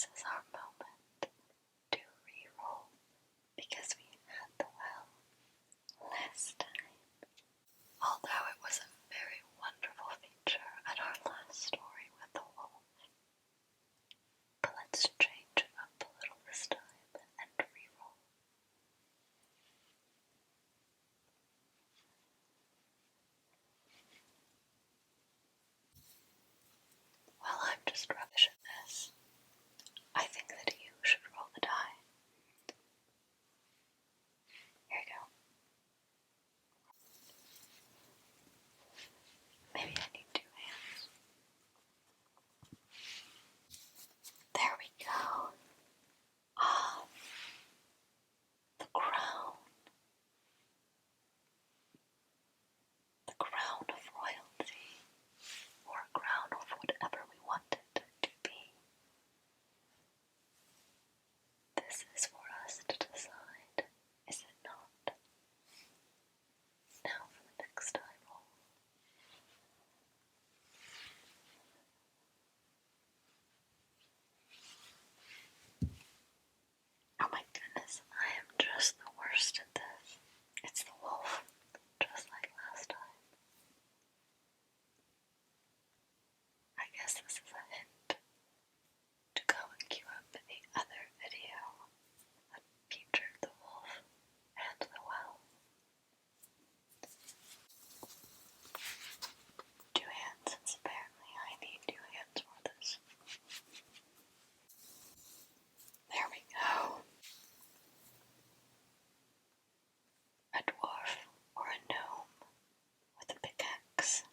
This is our moment to re-roll because we had the well last time. Although it was a very wonderful feature at our last story with the wolf. But let's change it up a little this time and re-roll. While I'm just rubbish at this, I think that you should roll the die. Here you go. Maybe I need 2 hands. There we go. Ah, the crown. The crown of royalty, or a crown of whatever we want it to be. This is for us to decide, is it not? Now for the next die roll. Oh my goodness, I am just the worst at this. It's the wolf, just like last time. I guess this is a hint to go and queue up the other video that featured the wolf and the well. 2 hands, since apparently I need 2 hands for this. There we go. A dwarf or a gnome with a pickaxe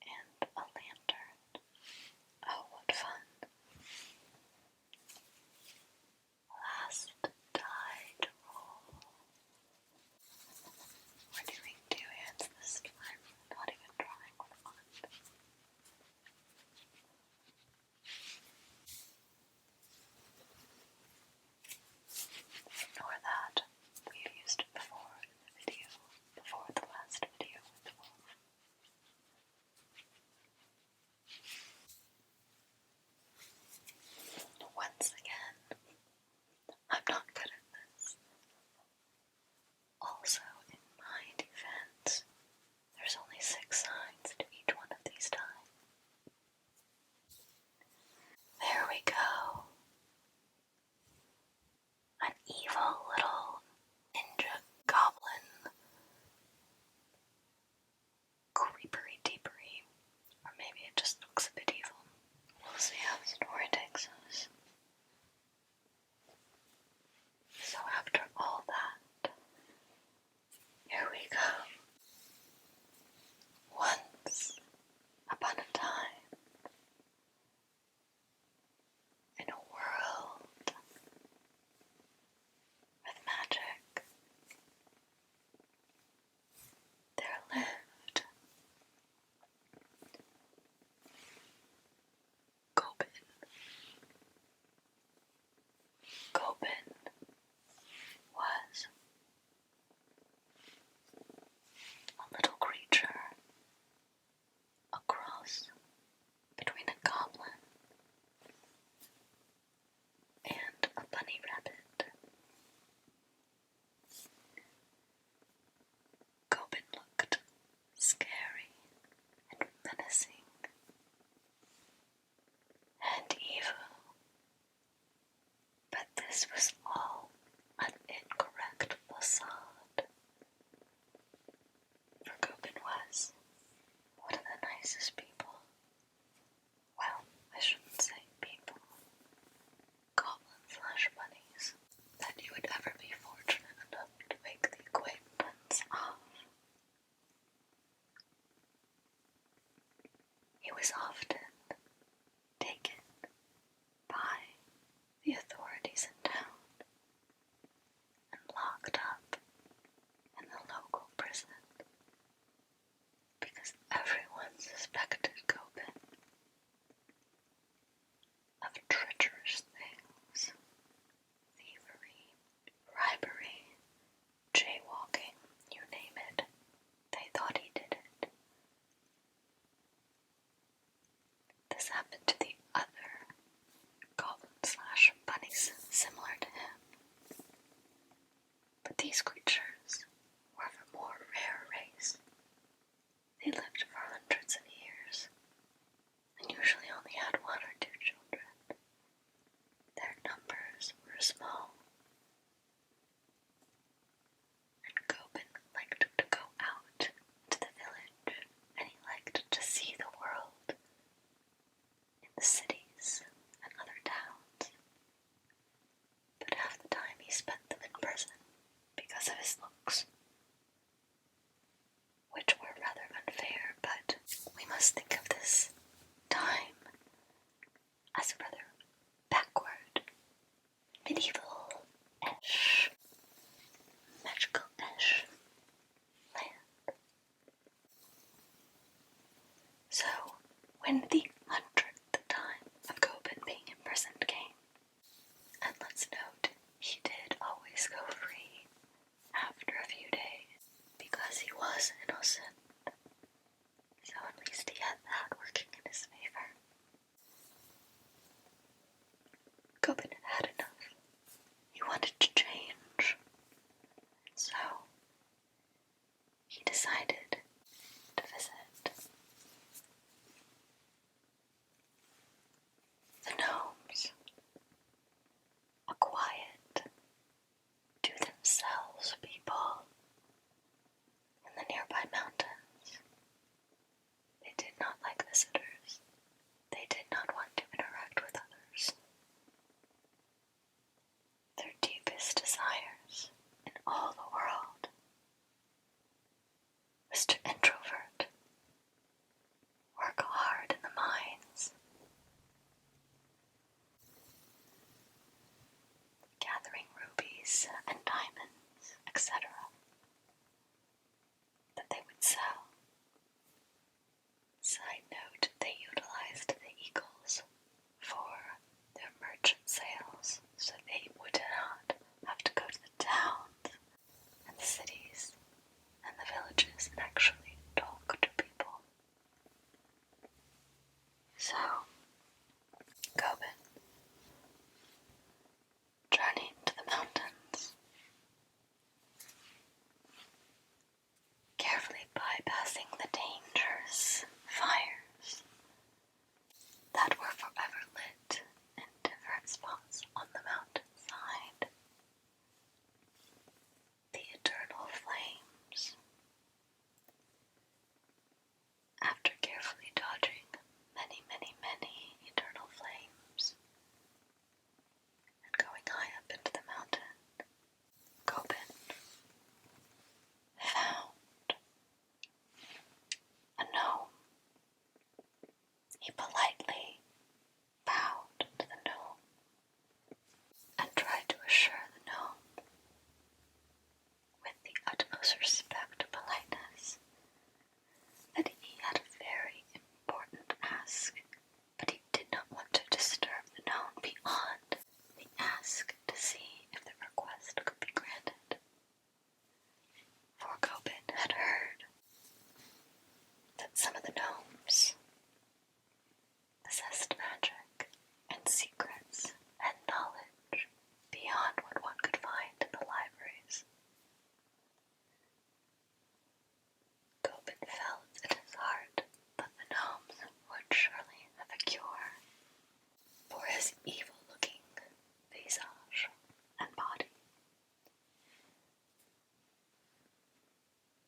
and a lantern. Oh, what fun. Last die to roll. We're doing 2 hands this time, not even trying with 1. Ignore that. We've used it before in the video, before the last video with the wolf. Once again, I'm not good at this. Also, in my defense, there's only 6 sides to each one of these die. There we go. An evil little ninja goblin creepery deepery. Or maybe it just looks a bit evil. We'll see how the story takes us. So after all that, here we go. Once upon a time, in a world with magic, there lived Gobin. Gobin was a little creature, a cross between a goblin and a bunny rabbit. Gobin looked scary and menacing and evil, but this was all an incorrect facade. For Gobin was one of the nicest people. Well, I shouldn't say people. Goblins/bunnies that you would ever be fortunate enough to make the acquaintance of. He was often taken by the authorities in town and locked up in the local prison because everyone suspected Gobin of treacherous things, thievery, bribery, jaywalking, you name it. They thought he did it. This happened to the other goblin/bunny was a rather backward, medieval-ish, magical-ish land. So, when the 100th time of Gobin being imprisoned came, and let's note, he did always go free after a few days, because he was innocent, so at least he had that working in his favor. Gobin had enough. He wanted to change, so he decided to visit the gnomes, a quiet, to-themselves people in the nearby mountains. They did not like visitors. They did not want to interact with others. Their deepest desires in all the world was to introvert, work hard in the mines, gathering rubies and diamonds, etc., that they would sell. Side note, they utilized the eagles for their merchant sales, so they would not have to go to the towns and the cities and the villages and actually talk to people. So, Gobin journeyed to the mountains, carefully bypassing the dangerous fires that were forever lit in different spots on the mountainside. The eternal flames. After carefully dodging many eternal flames and going high up into the mountain, Gobin found a gnome. He politely bowed to the gnome and tried to assure the gnome, with the utmost respect and politeness, that he had a very important ask, but he did not want to disturb the gnome beyond the ask to see if the request could be granted. For Gobin had heard that some of the gnomes possessed magic and secrets and knowledge beyond what one could find in the libraries. Gobin felt in his heart that the gnomes would surely have a cure for his evil-looking visage and body.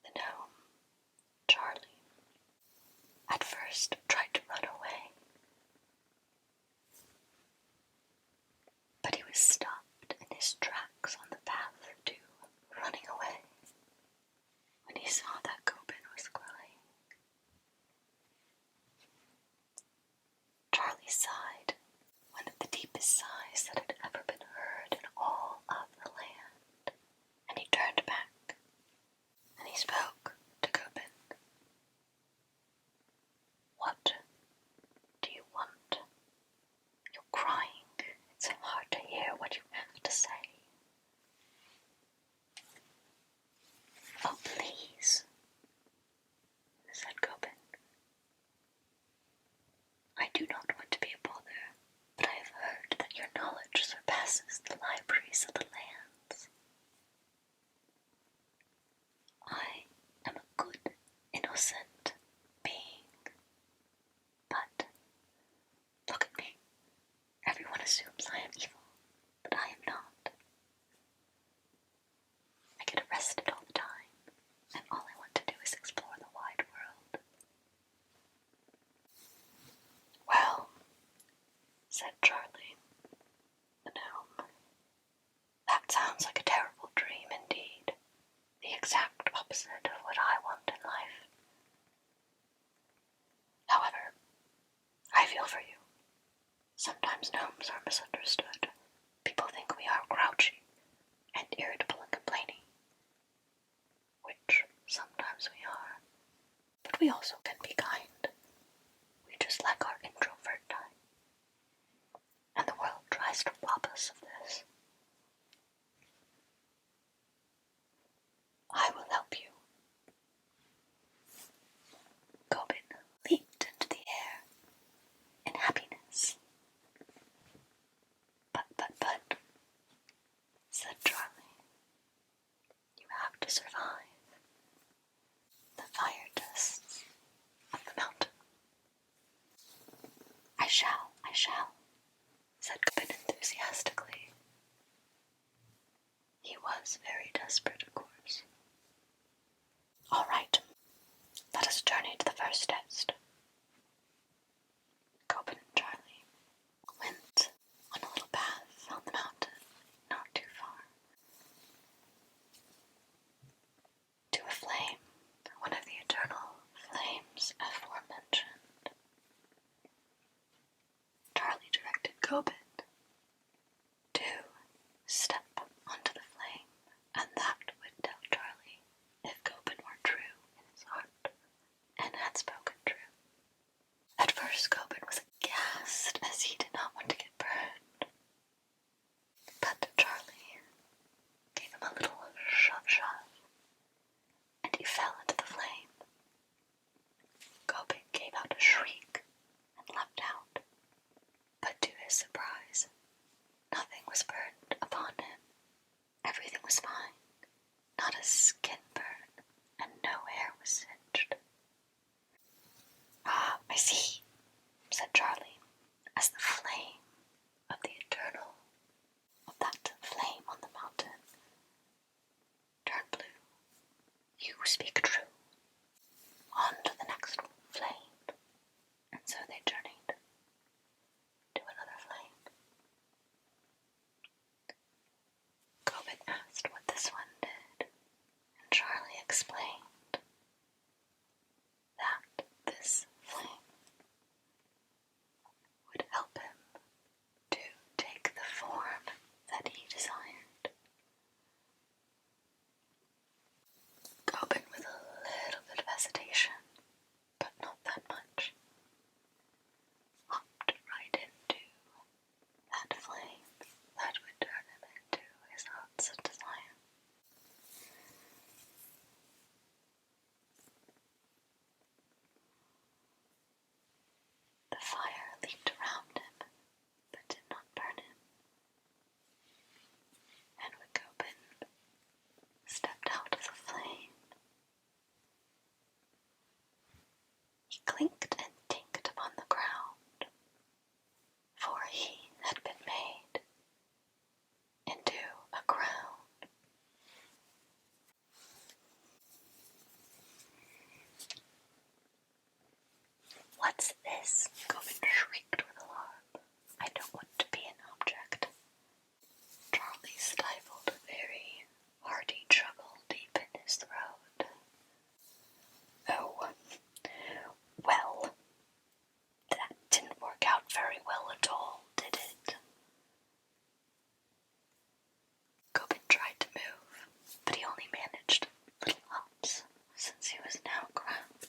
The gnome, Charlie, at first tried to run away, but he was stopped in his tracks on the path to running away when he saw that Gobin was crying. Charlie sighed, one of the deepest sighs that had ever been heard in all of the land, and he turned back, and he spoke to Gobin. "What do you want? You're crying. It's hard to hear what you have to say." "Oh, please," said Gobin. "I do not want to be a bother, but I have heard that your knowledge surpasses the libraries of the lands. I am a good, innocent being, but look at me. Everyone assumes I am evil, but I am not. I get arrested all the time, and all I want to do is explore the wide world." "Well," said Charlie, the gnome, "that sounds like a terrible dream indeed, the exact opposite of what I want in life. However, I feel for you. Some Sometimes gnomes are misunderstood. People think we are grouchy and irritable and complaining, which sometimes we are, but we also can be kind. We just lack our introvert time, and the world tries to rob us of this. I will help you. Gobin leaped into the air in happiness. But, said Charlie, you have to survive the fire tests of the mountain. I shall, said Gobin enthusiastically. He was very desperate, of course. All right, let us journey to the first test. Gobin and Charlie went on a little path on the mountain, not too far, to a flame, one of the eternal flames aforementioned. Charlie directed Gobin to step onto the flame, and that would tell Charlie if Gobin were true in his heart and had spoken true. At first Gobin was aghast, as he did not want to get burned. But Charlie gave him a little shove, and he fell into the flame. Gobin gave out a shriek and leapt out, but to his surprise, nothing was burned upon him. Everything was fine, not a skin burn, and no hair was singed. Ah, I see, said Charlie, as the flame of the eternal, of that flame on the mountain, turned blue. You speak true. On to the next flame. And so they journeyed to another flame. Gobin asked what this one did, and Charlie explained that this flame would help him to take the form that he desired. Gobin, with a little bit of hesitation, but not that much, hopped right into that flame that would turn him into his heart's desire. The fire leaped around him, but did not burn him. And when Gobin stepped out of the flame, he clinked and tinked upon the ground, for he had been made into a crown. What's this? Gobin shrieked with alarm. I don't want to be an object. Charlie stifled a very hearty chuckle deep in his throat. Oh, well, that didn't work out very well at all, did it? Gobin tried to move, but he only managed little hops, since he was now crowned.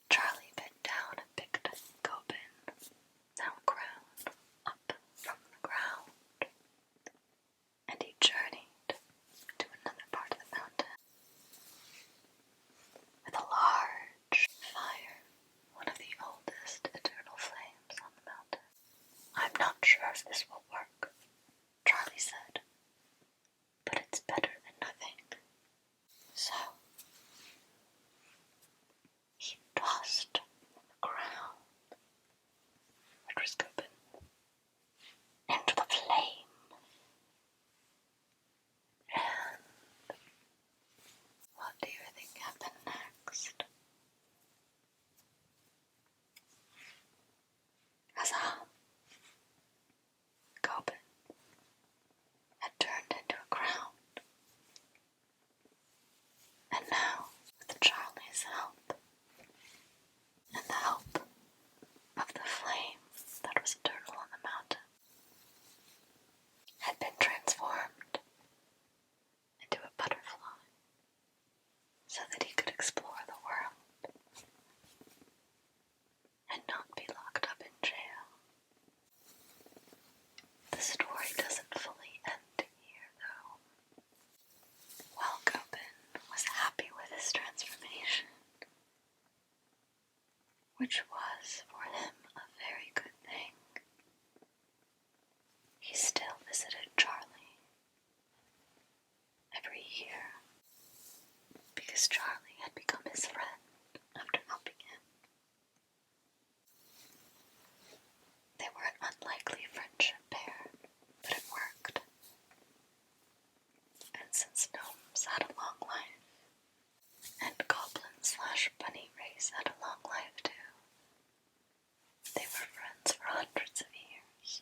Charlie bent down and picked Gobin, now crowned, up from the ground, and he journeyed to another part of the mountain with a large fire, one of the oldest eternal flames on the mountain. I'm not sure if this will work, Charlie said, but it's better than nothing. So he tossed the crown, which was Gobin, into the flame. And what do you think happened next? Huzzah! Gobin he still visited Charlie every year because Charlie had become his friend after helping him. They were an unlikely friendship pair, but it worked. And since gnomes had a long life, and goblin/bunny race had a long life too, they were friends for hundreds of years.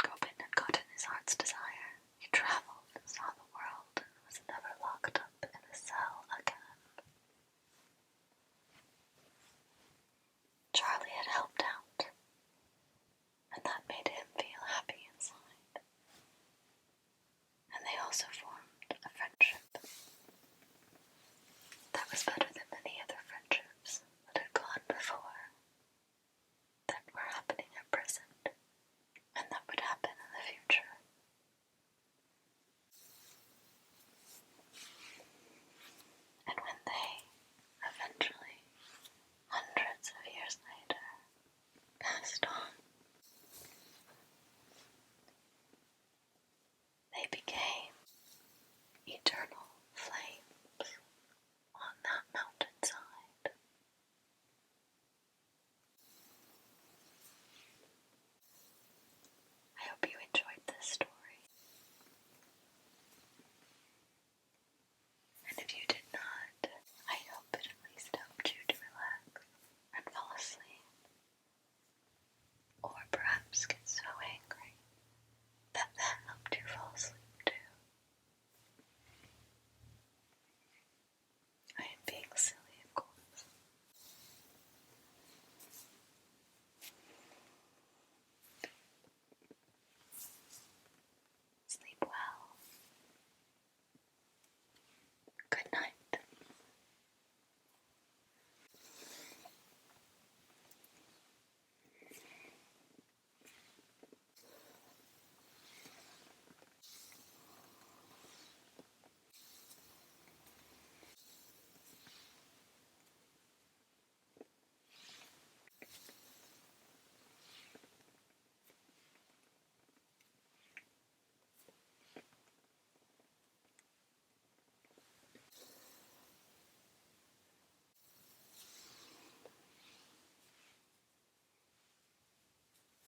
Gobin had gotten his heart's desire. He traveled and saw the world and was never locked up in a cell again. Charlie had helped out, and that made him feel happy inside. And they also formed a friendship that was better than many other friendships that had gone before, that were happening at present, and that would happen in the future. And when they, eventually, hundreds of years later, passed